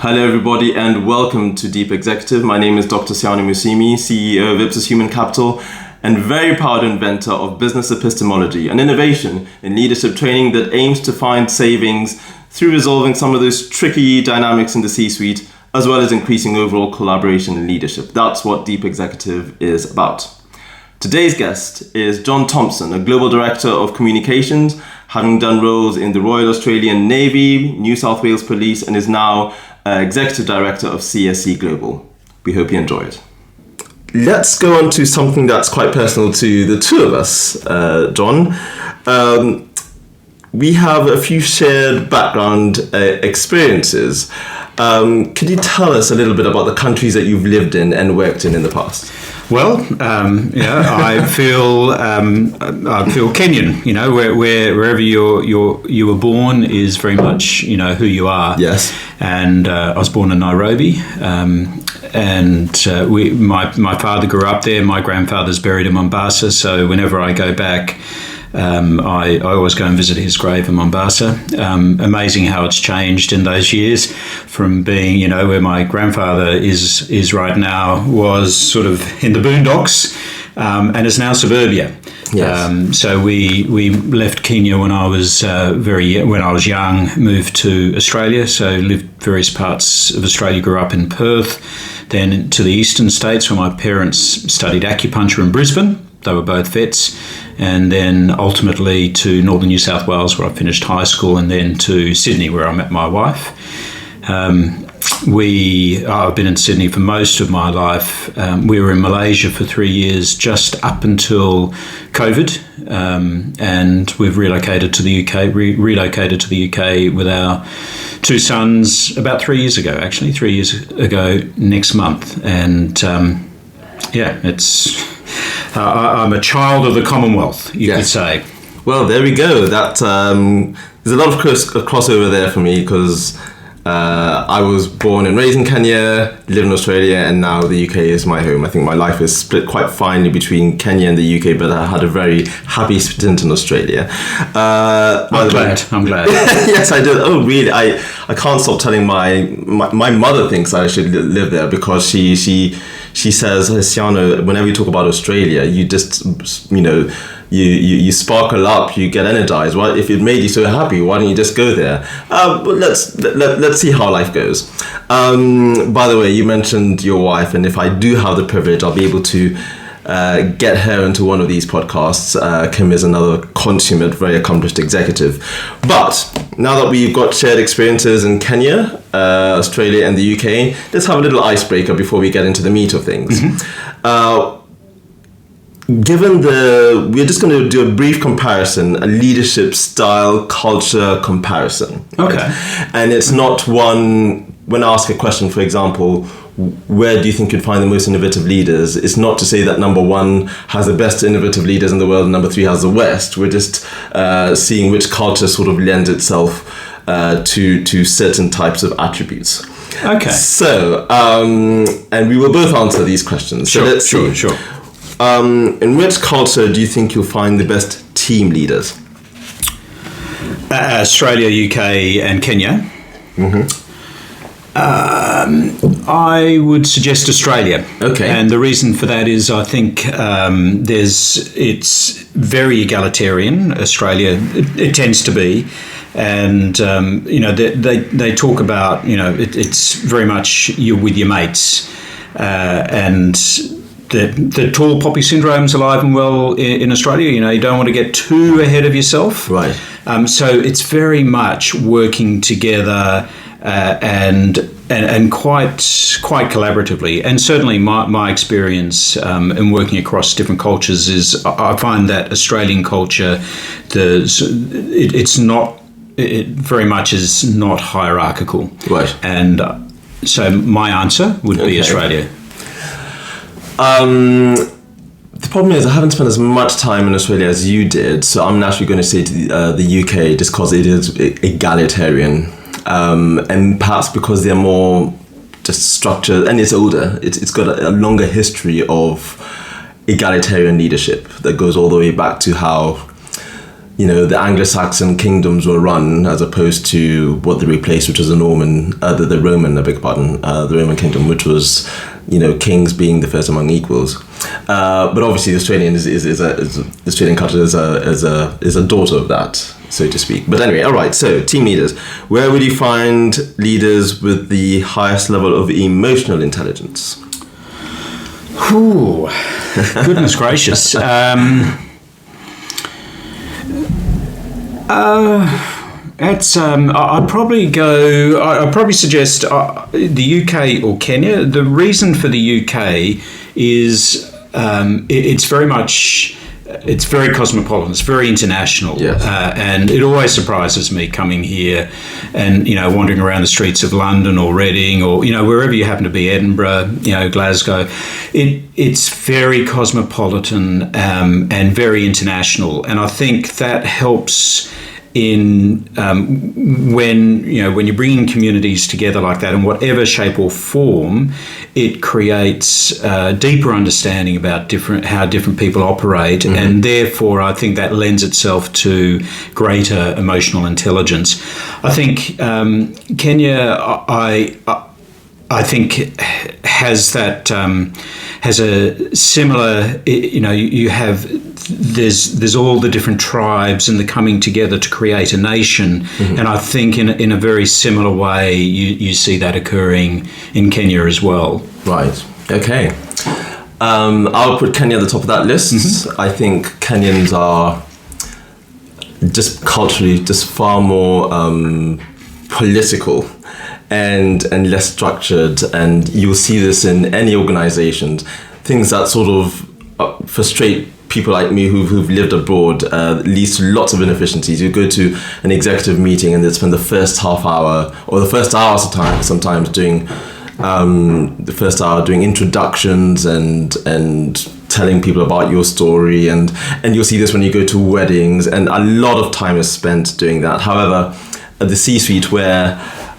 Hello everybody and welcome to Deep Executive. My name is Dr. Siano Musimi, CEO of Ipsos Human Capital and very proud inventor of business epistemology, an innovation in leadership training that aims to find savings through resolving some of those tricky dynamics in the C-suite, as well as increasing overall collaboration and leadership. That's what Deep Executive is about. Today's guest is John Thompson, a Global Director of Communications, having done roles in the Royal Australian Navy, New South Wales Police, and is now Executive Director of CSC Global. We hope you enjoy it. Let's go on to something that's quite personal to the two of us, John. We have a few shared background experiences. Could you tell us a little bit about the countries that you've lived in and worked in the past? Well, I feel Kenyan. You know, wherever you were born is very much who you are. Yes. And I was born in Nairobi, and my father grew up there. My grandfather's buried in Mombasa, so whenever I go back, I always go and visit his grave in Mombasa. Amazing how it's changed in those years from being, where my grandfather is right now, was sort of in the boondocks, and is now suburbia. Yes. So we left Kenya when I was young, moved to Australia. So lived various parts of Australia, grew up in Perth, then to the eastern states where my parents studied acupuncture in Brisbane. They were both vets, and then ultimately to northern New South Wales where I finished high school, and then to Sydney where I met my wife. I've been in Sydney for most of my life. We were in Malaysia for 3 years, just up until COVID, and we've relocated to the UK with our two sons about 3 years ago, actually, 3 years ago next month. And I'm a child of the Commonwealth, you could say. Well, there we go. That there's a lot of crossover there for me because I was born and raised in Kenya, live in Australia, and now the UK is my home. I think my life is split quite finely between Kenya and the UK, but I had a very happy stint in Australia. I'm glad. Yes, I did. Oh, really? I can't stop telling my mother thinks I should live there because she says, Siano, whenever you talk about Australia, you just, you sparkle up, you get energized. Well, if it made you so happy, why don't you just go there? But let's see how life goes. By the way, you mentioned your wife, and if I do have the privilege, I'll be able to get her into one of these podcasts. Kim is another consummate, very accomplished executive. But now that we've got shared experiences in Kenya, Australia and the UK, let's have a little icebreaker before we get into the meat of things. Mm-hmm. We're just going to do a brief comparison, a leadership style, culture comparison. Okay. Right? And it's not one, when I ask a question, for example, where do you think you'd find the most innovative leaders? It's not to say that number one has the best innovative leaders in the world and number three has the West. We're just seeing which culture sort of lends itself to certain types of attributes. Okay. So, and we will both answer these questions. So let's see. Sure. In which culture do you think you'll find the best team leaders? Australia, UK and Kenya. Mm-hmm. I would suggest Australia. Okay. And the reason for that is I think it's very egalitarian. Australia, it tends to be. And, they talk about, it's very much you're with your mates. And the tall poppy syndrome's alive and well in Australia. You don't want to get too ahead of yourself. Right. So it's very much working together and quite collaboratively. And certainly my experience in working across different cultures is I find that Australian culture, it very much is not hierarchical. Right. And so my answer would be Australia. The problem is I haven't spent as much time in Australia as you did, so I'm naturally going to say to the UK just because it is egalitarian, and perhaps because they're more just structured and it's older. It's got a longer history of egalitarian leadership that goes all the way back to how the Anglo-Saxon kingdoms were run, as opposed to what they replaced, which was the Roman, the Roman kingdom, which was, kings being the first among equals. But obviously, the Australian the Australian culture is a daughter of that, so to speak. But anyway, all right. So, team leaders, where would you find leaders with the highest level of emotional intelligence? Ooh, goodness gracious. I'd probably suggest the UK or Kenya. The reason for the UK is it's very cosmopolitan, it's very international. Yes. And it always surprises me coming here and, wandering around the streets of London or Reading or, wherever you happen to be, Edinburgh, Glasgow. It's very cosmopolitan and very international. And I think that helps in when you're bringing communities together like that in whatever shape or form, it creates deeper understanding about how different people operate, and therefore I think that lends itself to greater emotional intelligence. I think Kenya, I think has a similar. You have. There's all the different tribes and the coming together to create a nation, and I think in a very similar way you see that occurring in Kenya as well. Right. Okay. I'll put Kenya at the top of that list. I think Kenyans are just culturally just far more political and less structured, and you'll see this in any organizations. Things that sort of frustrate people like me who've lived abroad leads to lots of inefficiencies. You go to an executive meeting and they spend the first half hour or the first hour sometimes doing introductions and telling people about your story, and you'll see this when you go to weddings, and a lot of time is spent doing that. However, at the C-suite, where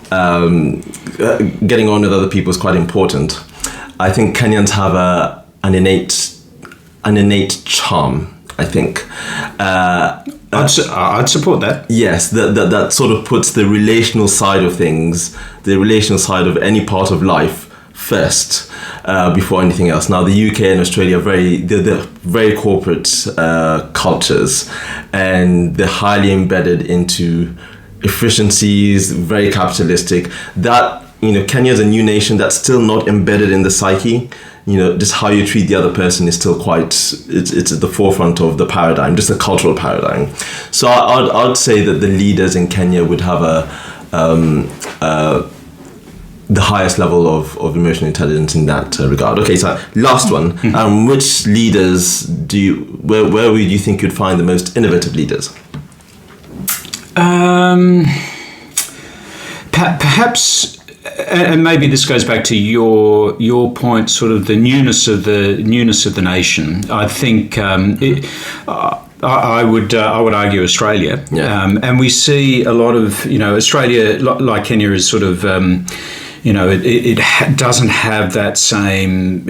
getting on with other people is quite important, I think Kenyans have an innate charm, I think. I'd support that. Yes, that sort of puts the relational side of things, the relational side of any part of life first before anything else. Now, the UK and Australia they're very corporate cultures, and they're highly embedded into efficiencies, very capitalistic. That, Kenya is a new nation that's still not embedded in the psyche. Just how you treat the other person is still it's at the forefront of the paradigm, just the cultural paradigm. So I'd say that the leaders in Kenya would have the highest level of emotional intelligence in that regard. Okay, so last one. Which leaders where would you think you'd find the most innovative leaders? Perhaps. And maybe this goes back to your point, sort of the newness of the nation. I think I would argue Australia, and we see a lot of Australia, like Kenya, is sort of it doesn't have that same.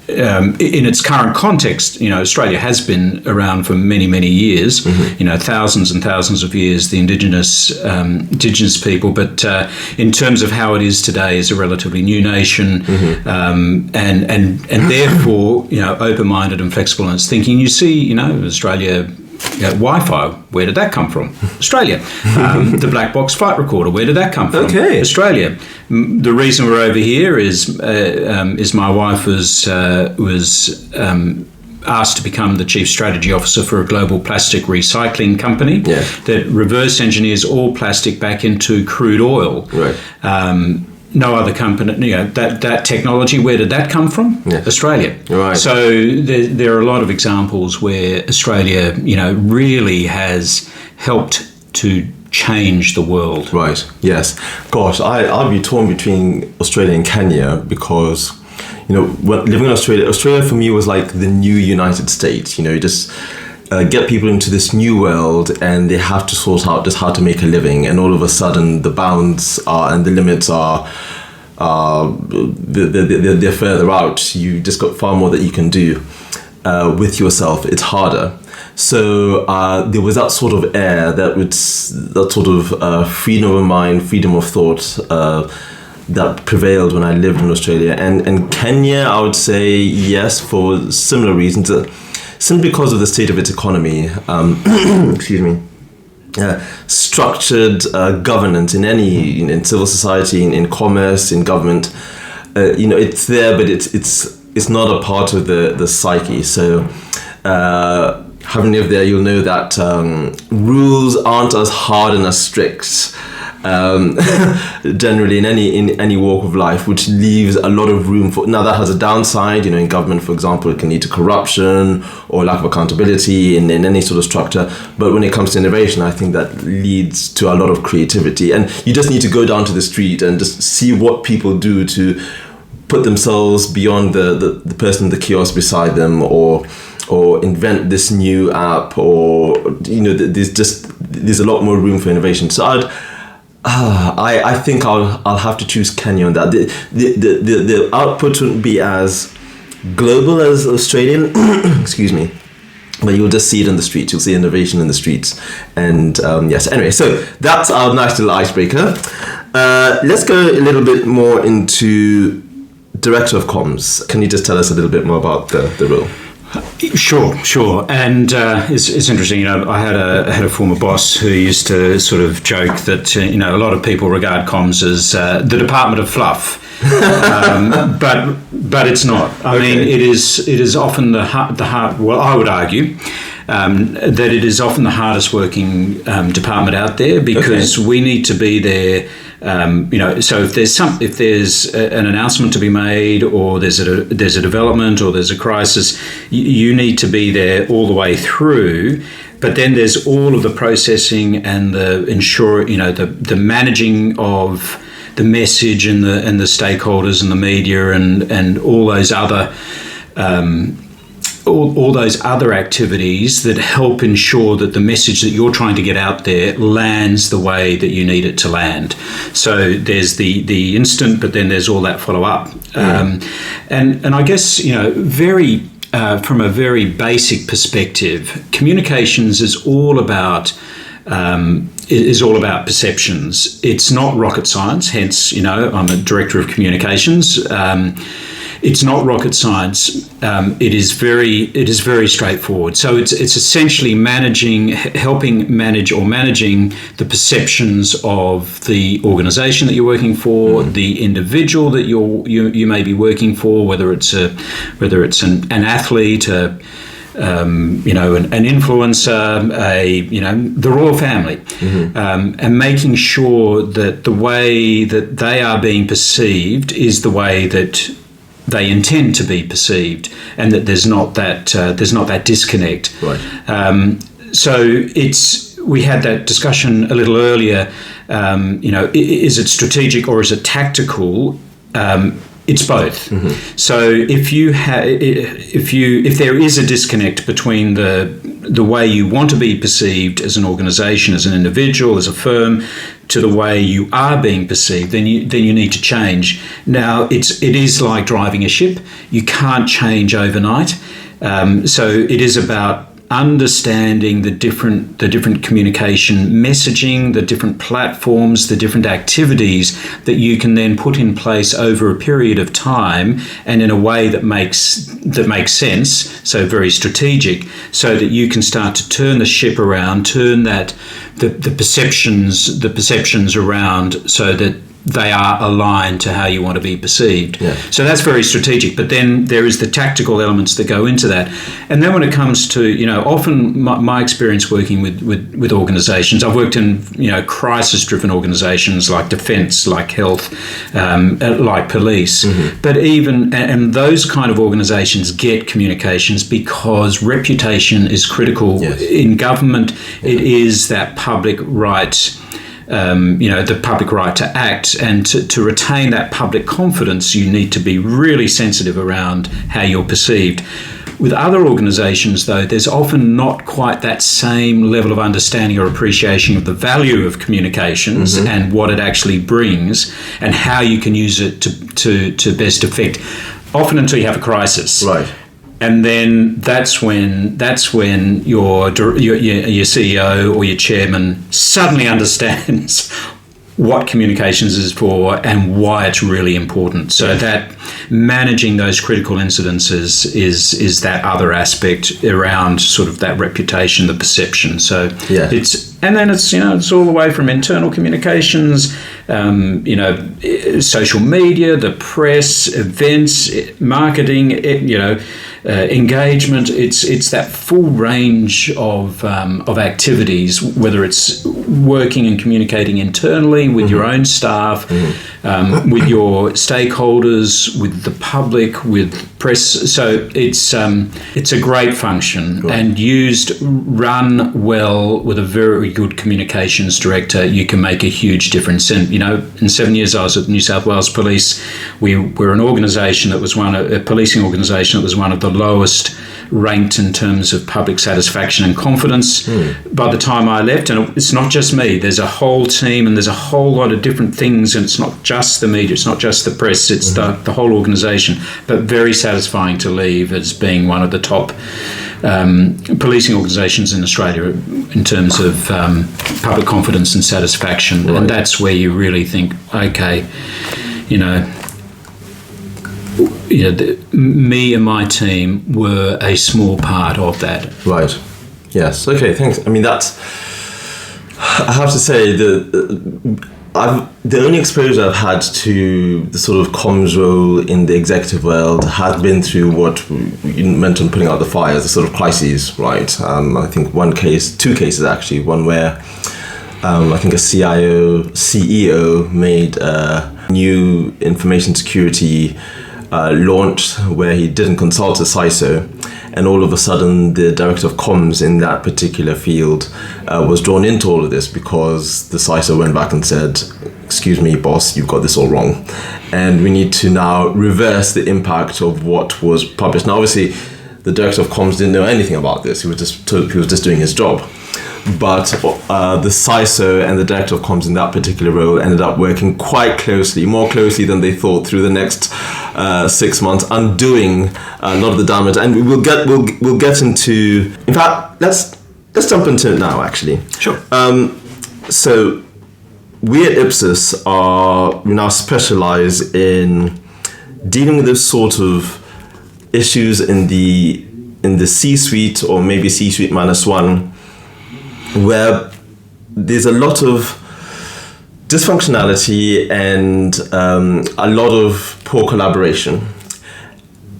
In its current context, Australia has been around for many, many years. Thousands and thousands of years. The indigenous people, but in terms of how it is today, is a relatively new nation, and therefore open-minded and flexible in its thinking. You see, Australia. Wi-Fi, where did that come from? Australia. The black box flight recorder, where did that come from? Okay. Australia. The reason we're over here is my wife was asked to become the chief strategy officer for a global plastic recycling company that reverse engineers all plastic back into crude oil. Right. No other company, that technology, where did that come from? Australia. Right. So there are a lot of examples where Australia, really has helped to change the world. Right, yes. Gosh, I'd be torn between Australia and Kenya because, living in Australia for me was like the new United States. You just get people into this new world and they have to sort out just how to make a living, and all of a sudden the bounds and the limits are they're further out. You just got far more that you can do with yourself. It's harder. So there was that sort of air, that sort of freedom of mind, freedom of thought that prevailed when I lived in Australia. And Kenya, I would say yes, for similar reasons, simply because of the state of its economy. Excuse me. Structured governance in civil society, in commerce, in government. It's there, but it's not a part of the psyche. So having lived there, you'll know that rules aren't as hard and as strict generally in any walk of life, which leaves a lot of room for. Now that has a downside. In government, for example, it can lead to corruption or lack of accountability in any sort of structure. But when it comes to innovation, I think that leads to a lot of creativity. And you just need to go down to the street and just see what people do to put themselves beyond the person in the kiosk beside them, or invent this new app, or there's a lot more room for innovation. So I think I'll have to choose Kenya on that. The output wouldn't be as global as Australian, excuse me, but you'll just see it in the streets. You'll see innovation in the streets. And yes, anyway, so that's our nice little icebreaker. Let's go a little bit more into Director of Comms. Can you just tell us a little bit more about the role? Sure. And it's interesting. I had a former boss who used to sort of joke that a lot of people regard comms as the department of fluff, but it's not. I mean, it is often the hard. Well, I would argue that it is often the hardest working department out there, because we need to be there. So if there's an announcement to be made, or there's a development, or there's a crisis, you need to be there all the way through. But then there's all of the processing and the managing of the message and the stakeholders and the media and all those other. All those other activities that help ensure that the message that you're trying to get out there lands the way that you need it to land. So there's the instant, but then there's all that follow up. And I guess very from a very basic perspective, communications is all about perceptions. It's not rocket science. Hence, I'm a director of communications. It's not rocket science. It is very straightforward. So it's essentially helping manage the perceptions of the organisation that you're working for, the individual that you may be working for, whether it's an athlete, an influencer, the royal family, and making sure that the way that they are being perceived is the way that they intend to be perceived, and that there's not that disconnect. Right. So we had that discussion a little earlier. Is it strategic or is it tactical? It's both. So if there is a disconnect between the way you want to be perceived as an organisation, as an individual, as a firm, to the way you are being perceived, then you need to change. Now it is like driving a ship. You can't change overnight. So it is about understanding the different communication messaging, the different platforms, the different activities that you can then put in place over a period of time, and in a way that makes sense. So very strategic, so that you can start to turn the ship around, turn the perceptions around, so that they are aligned to how you want to be perceived. Yeah. So that's very strategic. But then there is the tactical elements that go into that. And then when it comes to, often my experience working with organisations, I've worked in, crisis-driven organisations like defence, like health, like police. But and those kind of organisations get communications because reputation is critical. Yes. In government. It is that public right. The public right to act, and to retain that public confidence, you need to be really sensitive around how you're perceived. With other organisations, though, there's often not quite that same level of understanding or appreciation of the value of communications and what it actually brings, and how you can use it to best effect, often until you have a crisis. Right. and then that's when your CEO or your chairman suddenly understands what communications is for and why it's really important. So that managing those critical incidences is that other aspect around sort of that reputation, the perception. So it's all the way from internal communications, social media, the press, events, marketing, engagement. It's that full range of activities, whether it's working and communicating internally with your own staff, with your stakeholders, with the public, with press. So it's a great function, and run well with a very good communications director, you can make a huge difference. And in 7 years I was at New South Wales Police. We were an organisation that was a policing organisation that was one of the lowest ranked in terms of public satisfaction and confidence by the time I left. And it's not just me, there's a whole team and there's a whole lot of different things, and it's not just the media, it's not just the press, it's the whole organisation. But very satisfying to leave as being one of the top policing organisations in Australia in terms of public confidence and satisfaction. Right. And that's where you really think, okay, me and my team were a small part of that. Right. Yes. Okay. Thanks. I mean, I have to say the only exposure I've had to the sort of comms role in the executive world has been through what you mentioned, putting out the fires, the sort of crises, right? I think two cases actually. One where I think a CEO made a new information security launch where he didn't consult a CISO, and all of a sudden the director of comms in that particular field was drawn into all of this because the CISO went back and said, "Excuse me, boss, you've got this all wrong, and we need to now reverse the impact of what was published." Now, obviously, the director of comms didn't know anything about this. He was just doing his job. But the CISO and the director of comms in that particular role ended up working quite closely, more closely than they thought, through the next 6 months, undoing a lot of the damage. And we'll get into. In fact, let's jump into it now. Actually, sure. So we at Ipsos we now specialise in dealing with those sort of issues in the C-suite, or maybe C-suite -1, where there's a lot of dysfunctionality and a lot of poor collaboration.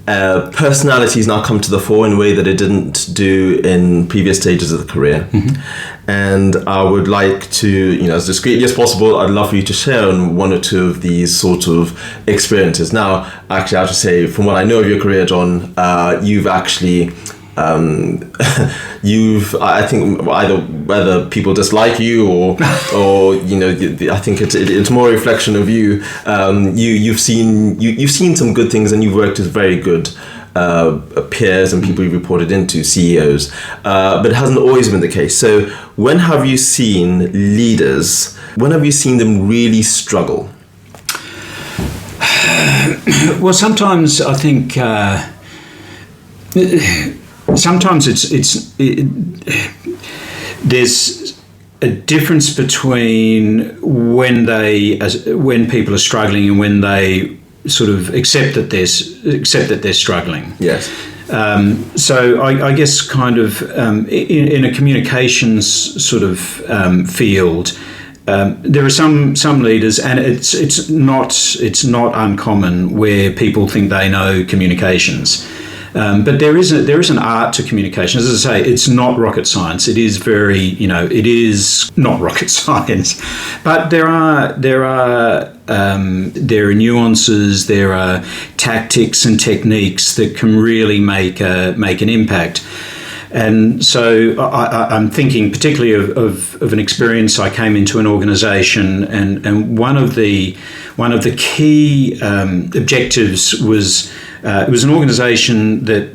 Personalities now come to the fore in a way that it didn't do in previous stages of the career. And I would like to, as discreetly as possible, I'd love for you to share on one or two of these sort of experiences. Now, actually, I have to say, from what I know of your career, John, you've actually I think either whether people dislike you or I think it's more a reflection of you. You've seen some good things, and you've worked with very good peers and people you've reported into, CEOs, but it hasn't always been the case. So when have you seen leaders? When have you seen them really struggle? Well, sometimes I think. Sometimes there's a difference between when people are struggling and when they sort of accept that they're struggling. Yes. So I guess kind of in a communications sort of field, there are some leaders, and it's not uncommon where people think they know communications. But there is an art to communication. As I say, it's not rocket science. It is it is not rocket science. But there are nuances, there are tactics and techniques that can really make an impact. And so I'm thinking particularly of an experience. I came into an organisation, and one of the key objectives was it was an organisation that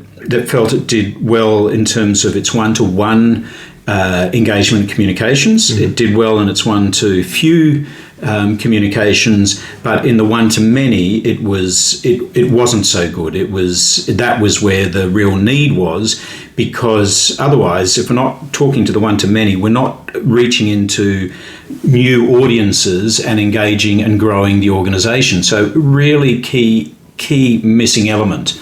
felt it did well in terms of its one-to-one engagement communications. It did well in its one-to-few communications, but in the one-to-many, it wasn't so good. That was where the real need was, because otherwise, if we're not talking to the one-to-many, we're not reaching into new audiences and engaging and growing the organisation. So really key missing element.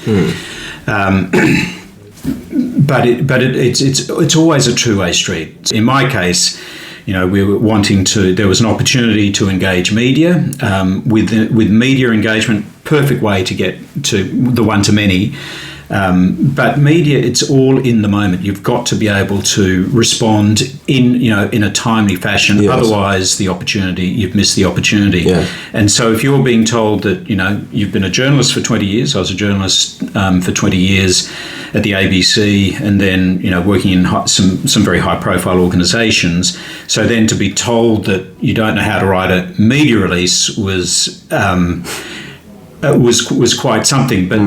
But it's always a two-way street. In my case, we were there was an opportunity to engage media. With media engagement, perfect way to get to the one-to-many. But media, it's all in the moment. You've got to be able to respond in a timely fashion. Yes. Otherwise, you've missed the opportunity. Yeah. And so if you're being told that, you've been a journalist for 20 years, I was a journalist for 20 years at the ABC, and then, working in some very high profile organisations. So then to be told that you don't know how to write a media release was quite something. But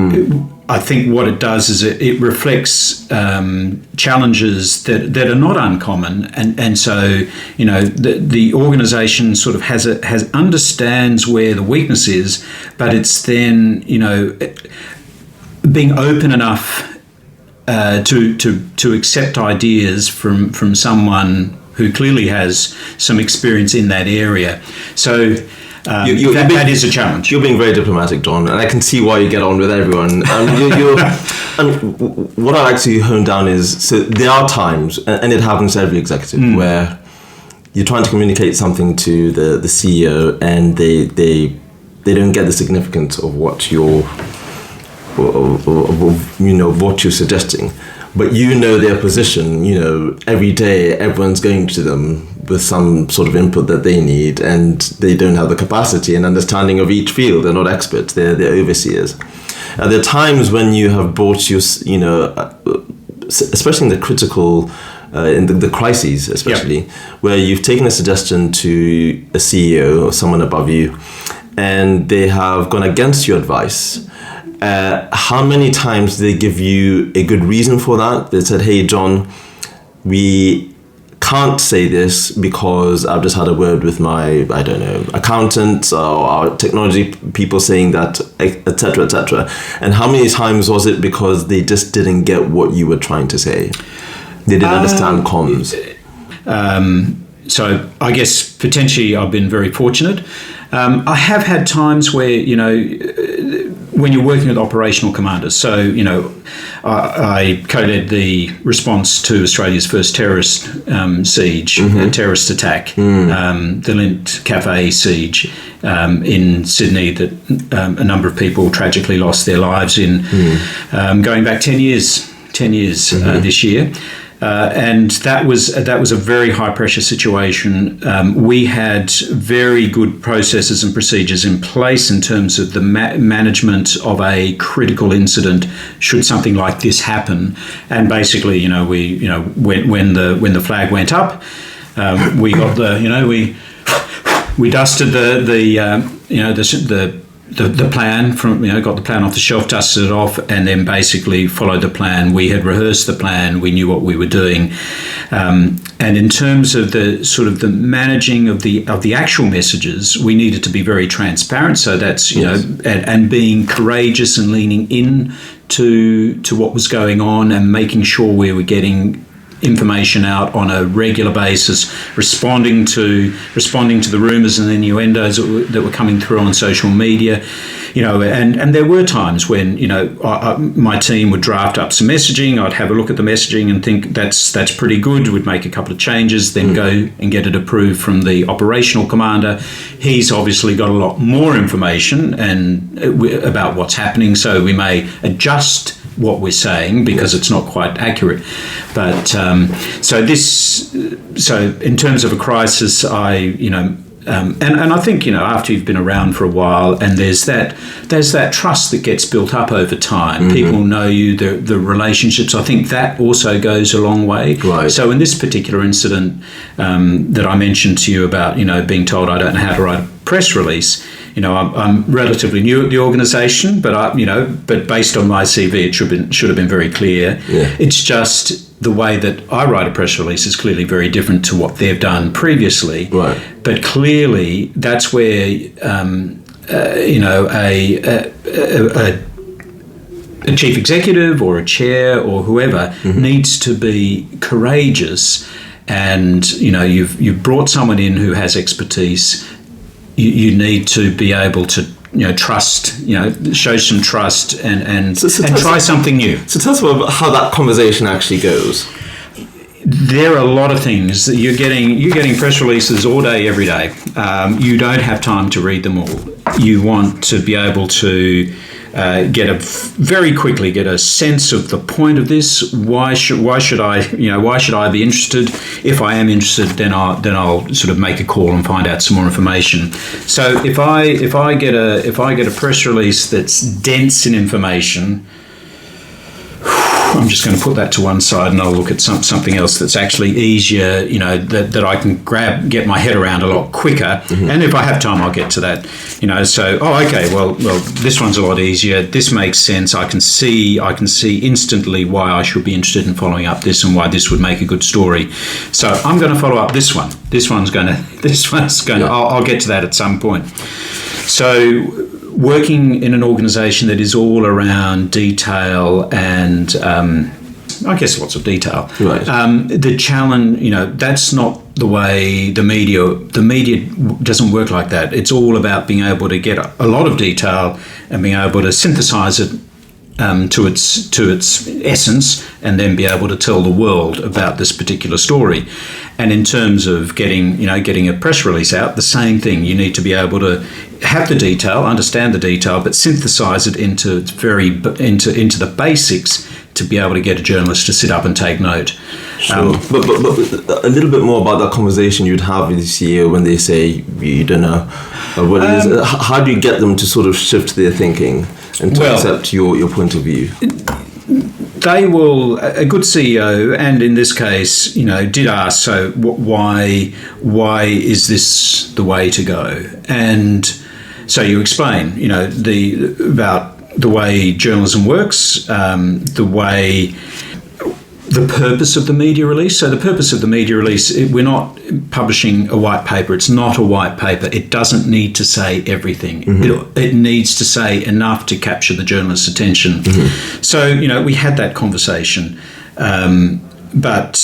I think what it does is it reflects challenges that are not uncommon, and so the organisation sort of understands where the weakness is, but it's then being open enough to accept ideas from someone who clearly has some experience in that area. So. That is a challenge. You're being very diplomatic, John, and I can see why you get on with everyone. What I like to hone down is, so there are times, and it happens to every executive, where you're trying to communicate something to the CEO, and they don't get the significance of what you're suggesting. But their position, every day everyone's going to them with some sort of input that they need, and they don't have the capacity and understanding of each field. They're not experts, they're overseers. There are times when you have brought especially in the critical, in the crises especially, where you've taken a suggestion to a CEO or someone above you, and they have gone against your advice. How many times did they give you a good reason for that? They said, hey, John, we can't say this because I've just had a word with my, accountant or our technology people saying that, et cetera, et cetera. And how many times was it because they just didn't get what you were trying to say? They didn't understand comms. So I guess potentially I've been very fortunate. I have had times where, when you're working with operational commanders. So, I co-led the response to Australia's first terrorist siege, terrorist attack, the Lint Cafe siege in Sydney that a number of people tragically lost their lives in, going back 10 years this year. And that was a very high pressure situation. We had very good processes and procedures in place in terms of the management of a critical incident should something like this happen. And basically, when the flag went up, we got we dusted the plan from, got the plan off the shelf, dusted it off, and then basically followed the plan. We had rehearsed the plan. We knew what we were doing. And in terms of the sort of the managing of the actual messages, we needed to be very transparent. So that's, and being courageous and leaning in to what was going on and making sure we were getting information out on a regular basis, responding to the rumours and innuendos that were coming through on social media, and there were times when my team would draft up some messaging. I'd have a look at the messaging and think that's pretty good. We'd make a couple of changes, then go and get it approved from the operational commander. He's obviously got a lot more information about what's happening, so we may adjust what we're saying because it's not quite accurate. But so in terms of a crisis, and I think after you've been around for a while, and there's that trust that gets built up over time. People know you, the relationships. I think that also goes a long way. Right. So in this particular incident that I mentioned to you about, being told I don't know how to write a press release. I'm relatively new at the organisation, but but based on my CV, it should have been very clear. Yeah. It's just the way that I write a press release is clearly very different to what they've done previously. Right. But clearly, that's where a chief executive or a chair or whoever needs to be courageous. And you've brought someone in who has expertise. You need to be able to trust, show some trust and try something new. So tell us about how that conversation actually goes. There are a lot of things that you're getting press releases all day, every day. You don't have time to read them all. You want to be able to very quickly get a sense of the point of this. Why should I be interested? If I am interested, then I'll sort of make a call and find out some more information. So if I get a press release that's dense in information, I'm just going to put that to one side, and I'll look at something else that's actually easier, that I can get my head around a lot quicker. And if I have time, I'll get to that. Well, this one's a lot easier. This makes sense. I can see instantly why I should be interested in following up this and why this would make a good story. So I'm going to follow up this one. I'll get to that at some point. So, working in an organisation that is all around detail and I guess lots of detail. Right. The challenge, that's not the way the media doesn't work like that. It's all about being able to get a lot of detail and being able to synthesise it to its essence, and then be able to tell the world about this particular story. And in terms of getting a press release out, the same thing. You need to be able to have the detail, understand the detail, but synthesize it into the basics to be able to get a journalist to sit up and take note. Sure. But a little bit more about that conversation you'd have with the CEO when they say you don't know what it is. How do you get them to sort of shift their thinking and to accept your point of view? They will, a good CEO, and in this case, did ask, so why is this the way to go? And so you explain, about the way journalism works, the purpose of the media release. So the purpose of the media release, we're not publishing a white paper. It's not a white paper. It doesn't need to say everything. It needs to say enough to capture the journalist's attention. So, we had that conversation. But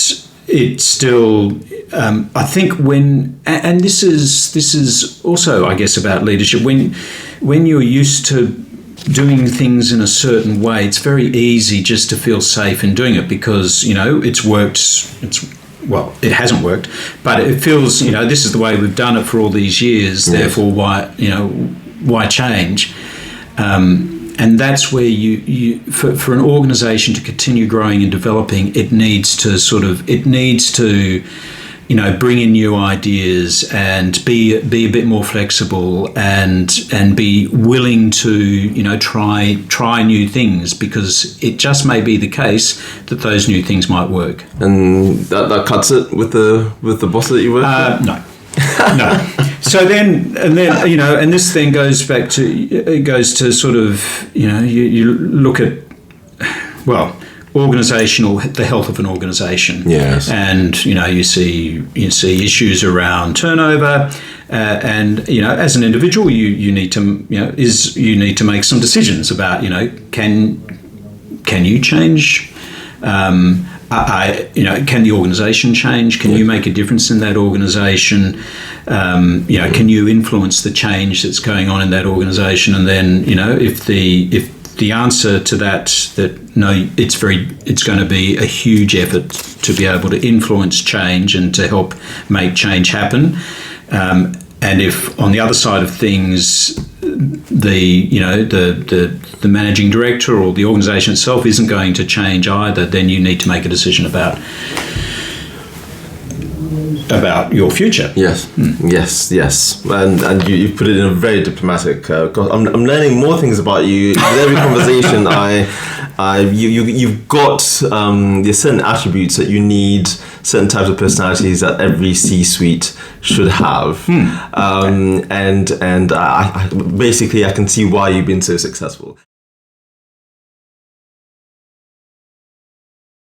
it's still, I think and this is also, I guess, about leadership. When you're used to doing things in a certain way, it's very easy just to feel safe in doing it because, it's worked. It hasn't worked, but it feels, this is the way we've done it for all these years. Yes. Therefore, why change? And that's where for an organisation to continue growing and developing, it needs to bring in new ideas and be a bit more flexible and be willing to try new things, because it just may be the case that those new things might work. And that cuts it with the boss that you work with? No. So then, and this then goes back to, it goes to sort of, you look at, the health of an organisation. Yes. And, you see issues around turnover, and, as an individual, you need to, you need to make some decisions about, can you change? Can the organisation change? Can you make a difference in that organisation? Can you influence the change that's going on in that organisation? And then, if the answer to that no, it's going to be a huge effort to be able to influence change and to help make change happen. And if on the other side of things, the managing director or the organisation itself isn't going to change either, then you need to make a decision about your future. Yes, yes, and you put it in a very diplomatic. I'm learning more things about you with every conversation. You've got there's certain attributes that you need, certain types of personalities that every C-suite should have, and I basically I can see why you've been so successful.